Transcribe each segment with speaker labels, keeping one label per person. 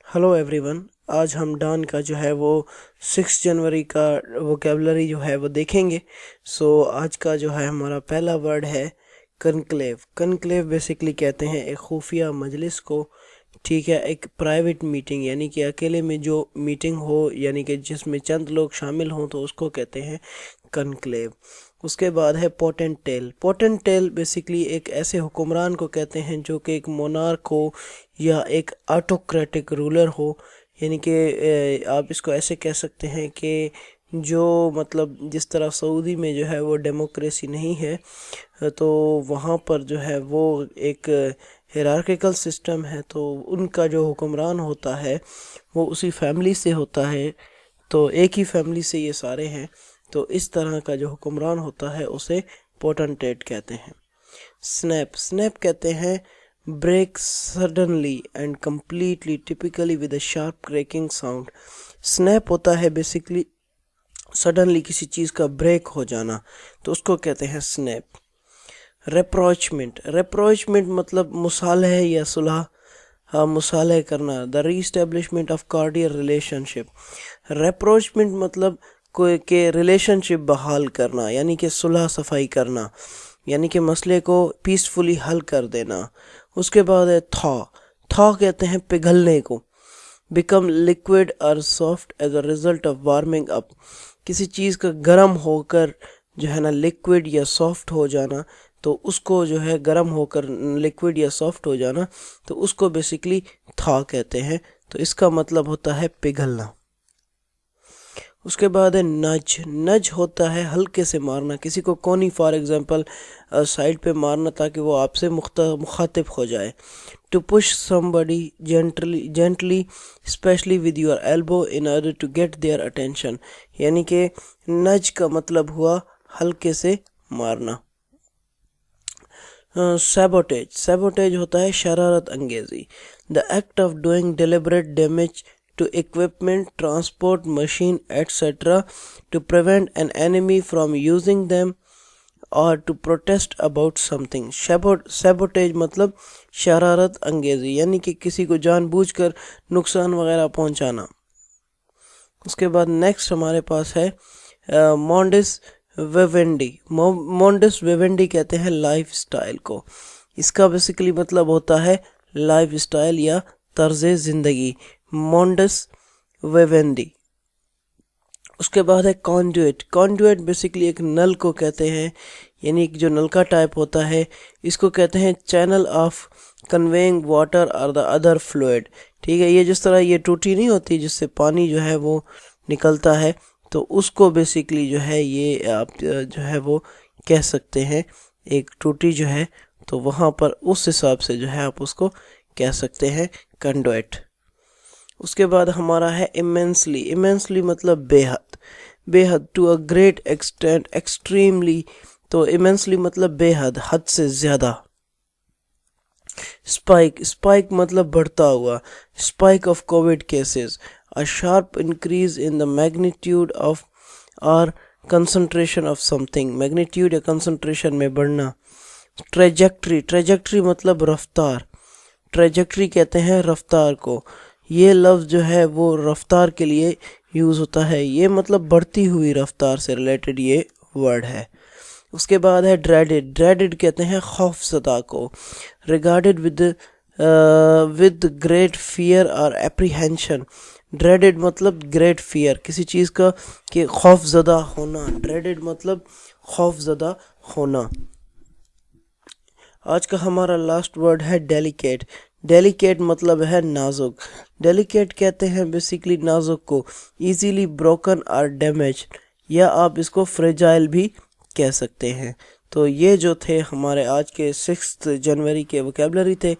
Speaker 1: Hello everyone. आज हम don का जो है वो 6 जनवरी का वोकेबलरी जो है वो देखेंगे। आज का जो है हमारा पहला वर्ड है कनक्लेव। कनक्लेव बेसिकली कहते हैं एक खुफिया मजलिस को, ठीक है, एक प्राइवेट मीटिंग यानी कि अकेले में जो मीटिंग हो यानी कि जिसमें चंद लोग शामिल हों तो उसको कहते हैं कनक्लेव। उसके बाद है पोटेंटेल। पोटेंटेल बेसिकली एक ऐसे हुक्मरान को कहते हैं जो कि एक मोनार्क हो या एक ऑटोक्रेटिक रूलर हो, यानी कि आप इसको ऐसे कह सकते हैं कि जो मतलब जिस तरह सऊदी में जो है वो डेमोक्रेसी नहीं है तो वहाँ पर जो है वो एक हिरार्किकल सिस्टम है, तो उनका जो हुक्मरान होता है वो उसी फैमिली से होता है, तो एक ही फैमिली से ये सारे हैं, तो इस तरह का जो हुक्मरान होता है उसे पोटेंटेट कहते हैं। स्नैप। स्नैप कहते हैं break suddenly and completely typically with a sharp cracking sound। Snap होता है बेसिकली सडनली किसी चीज़ का ब्रेक हो जाना, तो उसको कहते हैं स्नैप। रेप्रोचमेंट। रेप्रोचमेंट मतलब मुसालह या सुलह, मुसालह करना, द रीस्टेब्लिशमेंट ऑफ कार्डियल रिलेशनशिप। रेप्रोचमेंट मतलब कोई के रिलेशनशिप बहाल करना यानी कि सुलह सफाई करना, यानी कि मसले को पीसफुली हल कर देना। उसके बाद है थॉ। थॉ कहते हैं पिघलने को। बिकम लिक्विड और soft as a result of warming up. किसी चीज़ का गर्म होकर जो है ना लिक्विड या सॉफ्ट हो जाना, तो उसको जो है गर्म होकर लिक्विड या सॉफ्ट हो जाना, तो उसको बेसिकली थॉ कहते हैं, तो इसका मतलब होता है पिघलना। उसके बाद है नज। नज होता है हल्के से मारना किसी को, कोनी फॉर एग्जांपल साइड पे मारना ताकि वो आपसे मुखातिब हो जाए। To push somebody gently specially with your elbow in order to get their attention, यानी कि नज का मतलब हुआ हल्के से मारना। सैबोटेज। सैबोटेज होता है शरारत अंगेजी, the act of doing deliberate damage to equipment, transport, machine, etc. to prevent an enemy from using them or to protest about something। sabotage मतलब शरारत अंगेजी यानी कि किसी को जानबूझकर नुकसान वगैरह पहुंचाना। उसके बाद नेक्स्ट हमारे पास है मोंडिस विवेंडी। मोंडिस विवेंडी कहते हैं लाइफ स्टाइल को। इसका बेसिकली मतलब होता है लाइफ स्टाइल या तर्ज ज़िंदगी, मोंडस विवेंडी। उसके बाद है कॉन्ड्यूट। कॉन्ड्यूट बेसिकली एक नल को कहते हैं, यानी कि जो नल का टाइप होता है, इसको कहते हैं चैनल ऑफ कन्वेइंग वाटर और द अदर फ्लूइड। ठीक है, ये जिस तरह ये टूटी नहीं होती जिससे पानी जो है वो निकलता है, तो उसको बेसिकली जो है ये आप जो है वो कह सकते हैं एक टूटी जो है, तो वहाँ पर उस हिसाब से जो है आप उसको कह सकते हैं कंडुइट। उसके बाद हमारा है इमेंसली। इमेंसली मतलब बेहद, बेहद, to a great extent, extremely, तो इमेंसली मतलब बेहद, हद से ज़्यादा। स्पाइक। स्पाइक मतलब बढ़ता हुआ, spike of Covid cases, a sharp increase in the magnitude of और कंसंट्रेशन ऑफ समथिंग, मैग्नीट्यूड या कंसंट्रेशन में बढ़ना। ट्रेजेक्ट्री। ट्रेजेक्ट्री मतलब रफ्तार, ट्रेजेक्ट्री कहते हैं रफ्तार को। ये लफ्ज़ जो है वो रफ्तार के लिए यूज़ होता है, ये मतलब बढ़ती हुई रफ्तार से रिलेटेड ये वर्ड है। उसके बाद है ड्रेडेड। ड्रेडेड कहते हैं खौफज़दा को। रिगार्डेड विद ग्रेट फियर और एप्रीहेंशन। ड्रेडेड मतलब ग्रेट फियर, किसी चीज़ का कि खौफज़दा होना, ड्रेडेड मतलब खौफज़दा होना। आज का हमारा लास्ट वर्ड है डेलिकेट। डेलिकेट मतलब है नाजुक। डेलिकेट कहते हैं बेसिकली नाजुक को, इजीली ब्रोकन और डैमेज, या आप इसको फ्रेजाइल भी कह सकते हैं। तो ये जो थे हमारे आज के 6 जनवरी के वोकेबलरी थे।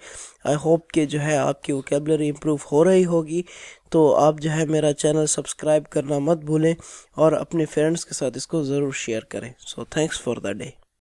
Speaker 1: आई होप कि जो है आपकी वोकेबलरी इम्प्रूव हो रही होगी, तो आप जो है मेरा चैनल सब्सक्राइब करना मत भूलें और अपने फ्रेंड्स के साथ इसको ज़रूर शेयर करें। So thanks for the day.